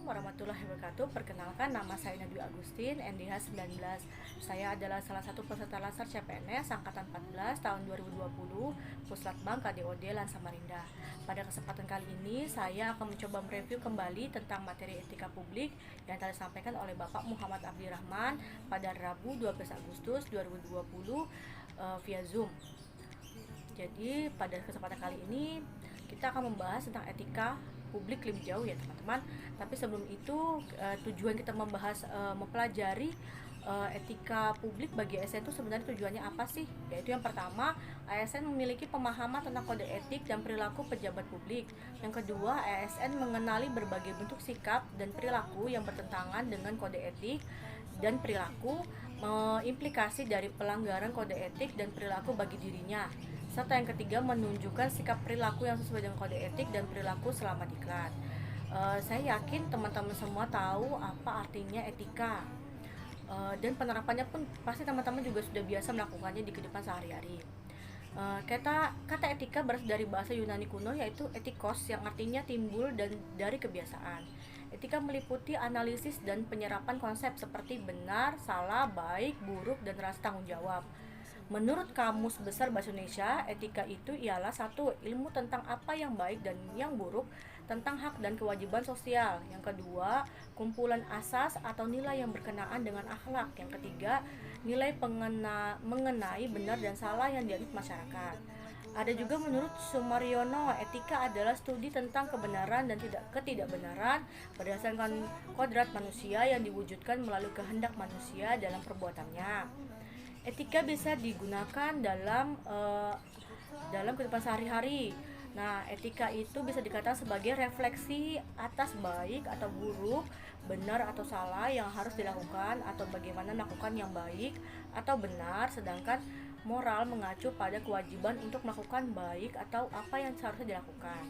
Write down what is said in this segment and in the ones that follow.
Assalamualaikum warahmatullahi wabarakatuh. Perkenalkan, nama saya Nadwi Agustin, NDH 19. Saya adalah salah satu peserta Laser CPNS Angkatan 14 tahun 2020, Puslatbang KDOD Lan Samarinda. Pada kesempatan kali ini, saya akan mencoba mereview kembali tentang materi etika publik yang telah disampaikan oleh Bapak Muhammad Abdirrahman pada Rabu 12 Agustus 2020 via Zoom. Jadi pada kesempatan kali ini kita akan membahas tentang etika publik lebih jauh ya teman-teman. Tapi sebelum itu tujuan kita membahas mempelajari etika publik bagi ASN itu sebenarnya tujuannya apa sih? Yaitu yang pertama, ASN memiliki pemahaman tentang kode etik dan perilaku pejabat publik. Yang kedua, ASN mengenali berbagai bentuk sikap dan perilaku yang bertentangan dengan kode etik dan perilaku, implikasi dari pelanggaran kode etik dan perilaku bagi dirinya. Serta yang ketiga, menunjukkan sikap perilaku yang sesuai dengan kode etik dan perilaku selama diklat. Saya yakin teman-teman semua tahu apa artinya etika, dan penerapannya pun pasti teman-teman juga sudah biasa melakukannya di kehidupan sehari-hari. Kata etika berasal dari bahasa Yunani kuno, yaitu etikos, yang artinya timbul dan dari kebiasaan. Etika meliputi analisis dan penyerapan konsep seperti benar, salah, baik, buruk, dan rasa tanggung jawab. Menurut Kamus Besar Bahasa Indonesia, etika itu ialah satu, ilmu tentang apa yang baik dan yang buruk, tentang hak dan kewajiban sosial. Yang kedua, kumpulan asas atau nilai yang berkenaan dengan akhlak. Yang ketiga, nilai mengenai benar dan salah yang dianut masyarakat. Ada juga menurut Sumaryono, etika adalah studi tentang kebenaran dan ketidakbenaran berdasarkan kodrat manusia yang diwujudkan melalui kehendak manusia dalam perbuatannya. Etika bisa digunakan dalam kehidupan sehari-hari. Nah, etika itu bisa dikatakan sebagai refleksi atas baik atau buruk, benar atau salah yang harus dilakukan, atau bagaimana melakukan yang baik atau benar, sedangkan moral mengacu pada kewajiban untuk melakukan baik atau apa yang seharusnya dilakukan.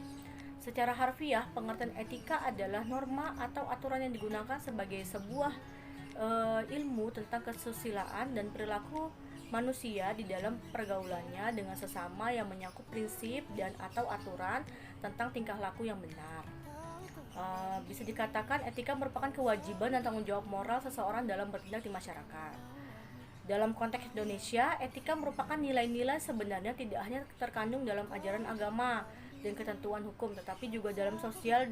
Secara harfiah, pengertian etika adalah norma atau aturan yang digunakan sebagai sebuah ilmu tentang kesusilaan dan perilaku manusia di dalam pergaulannya dengan sesama yang menyangkut prinsip dan atau aturan tentang tingkah laku yang benar. Bisa dikatakan etika merupakan kewajiban dan tanggung jawab moral seseorang dalam bertindak di masyarakat. Dalam konteks Indonesia, etika merupakan nilai-nilai sebenarnya tidak hanya terkandung dalam ajaran agama dan ketentuan hukum, tetapi juga dalam sosial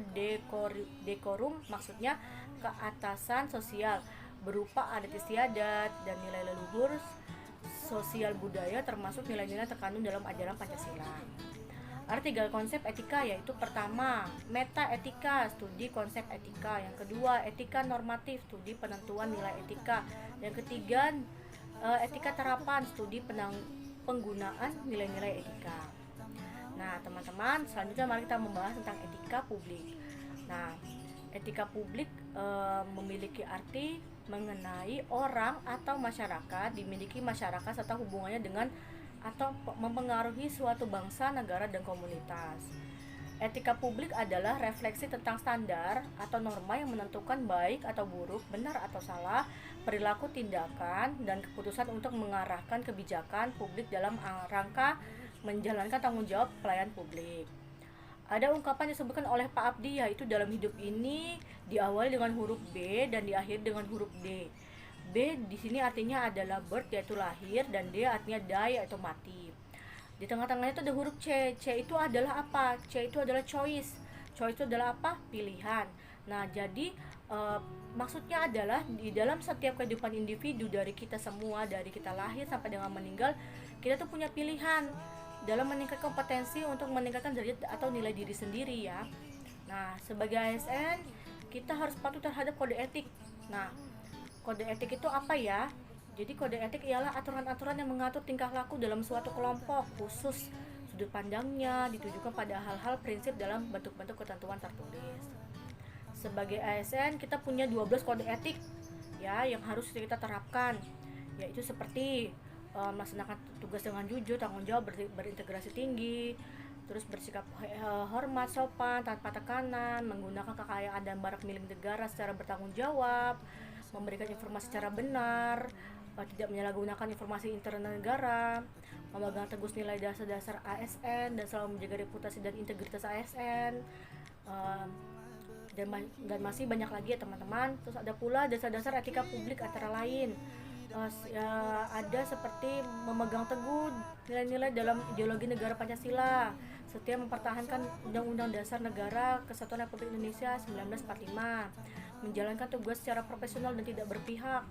decorum, maksudnya keatasan sosial, berupa adat istiadat dan nilai leluhur sosial budaya, termasuk nilai-nilai terkandung dalam ajaran Pancasila. Ada tiga konsep etika, yaitu pertama, meta etika, studi konsep etika. Yang kedua, etika normatif, studi penentuan nilai etika. Yang ketiga, etika terapan, studi penggunaan nilai-nilai etika. Nah, teman-teman, selanjutnya mari kita membahas tentang etika publik. Nah, etika publik memiliki arti mengenai orang atau masyarakat, dimiliki masyarakat serta hubungannya dengan atau mempengaruhi suatu bangsa, negara, dan komunitas. Etika publik adalah refleksi tentang standar atau norma yang menentukan baik atau buruk, benar atau salah, perilaku, tindakan, dan keputusan untuk mengarahkan kebijakan publik dalam rangka menjalankan tanggung jawab pelayan publik. Ada ungkapan yang disebutkan oleh Pak Abdi, yaitu dalam hidup ini diawali dengan huruf B dan diakhiri dengan huruf D. B di sini artinya adalah birth, yaitu lahir, dan D artinya die, yaitu mati. Di tengah-tengahnya itu ada huruf C. C itu adalah apa? C itu adalah choice. Choice itu adalah apa? Pilihan. Nah, jadi maksudnya adalah di dalam setiap kehidupan individu, dari kita semua, dari kita lahir sampai dengan meninggal, kita tuh punya pilihan dalam meningkatkan kompetensi untuk meningkatkan derajat atau nilai diri sendiri ya. Nah, sebagai ASN kita harus patuh terhadap kode etik. Nah, kode etik itu apa ya? Jadi kode etik ialah aturan-aturan yang mengatur tingkah laku dalam suatu kelompok, khusus sudut pandangnya ditujukan pada hal-hal prinsip dalam bentuk-bentuk ketentuan tertulis. Sebagai ASN kita punya 12 kode etik ya yang harus kita terapkan, yaitu seperti melaksanakan tugas dengan jujur, tanggung jawab, berintegrasi tinggi, terus bersikap hormat, sopan, tanpa tekanan, menggunakan kekayaan dan barang milik negara secara bertanggung jawab, memberikan informasi secara benar, tidak menyalahgunakan informasi internal negara, memegang teguh nilai dasar-dasar ASN dan selalu menjaga reputasi dan integritas ASN, dan masih banyak lagi ya teman-teman. Terus ada pula dasar-dasar etika publik antara lain ada seperti memegang teguh nilai-nilai dalam ideologi negara Pancasila, setia mempertahankan Undang-Undang Dasar Negara Kesatuan Republik Indonesia 1945, menjalankan tugas secara profesional dan tidak berpihak,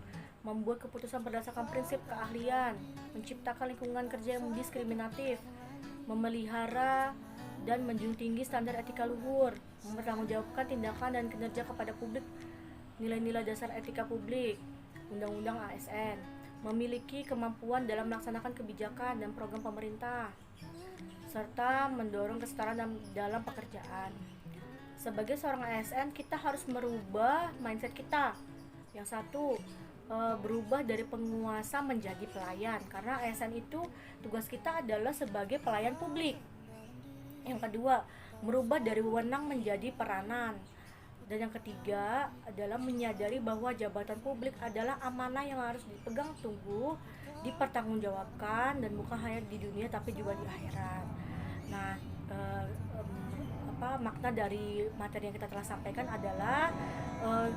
membuat keputusan berdasarkan prinsip keahlian, menciptakan lingkungan kerja yang diskriminatif, memelihara dan menjunjung tinggi standar etika luhur, mempertanggungjawabkan tindakan dan kinerja kepada publik, nilai-nilai dasar etika publik, Undang-Undang ASN, memiliki kemampuan dalam melaksanakan kebijakan dan program pemerintah, serta mendorong kesetaraan dalam pekerjaan. Sebagai seorang ASN, kita harus merubah mindset kita. Yang satu, berubah dari penguasa menjadi pelayan, karena ASN itu tugas kita adalah sebagai pelayan publik. Yang kedua, merubah dari wewenang menjadi peranan. Dan yang ketiga adalah menyadari bahwa jabatan publik adalah amanah yang harus dipegang teguh, dipertanggungjawabkan, dan bukan hanya di dunia tapi juga di akhirat. Nah, makna dari materi yang kita telah sampaikan adalah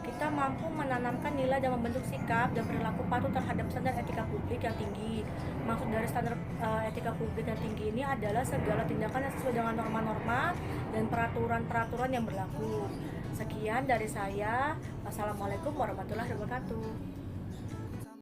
kita mampu menanamkan nilai dan membentuk sikap dan perilaku patuh terhadap standar etika publik yang tinggi. Maksud dari standar etika publik yang tinggi ini adalah segala tindakan yang sesuai dengan norma-norma dan peraturan-peraturan yang berlaku. Sekian dari saya. Wassalamualaikum warahmatullahi wabarakatuh.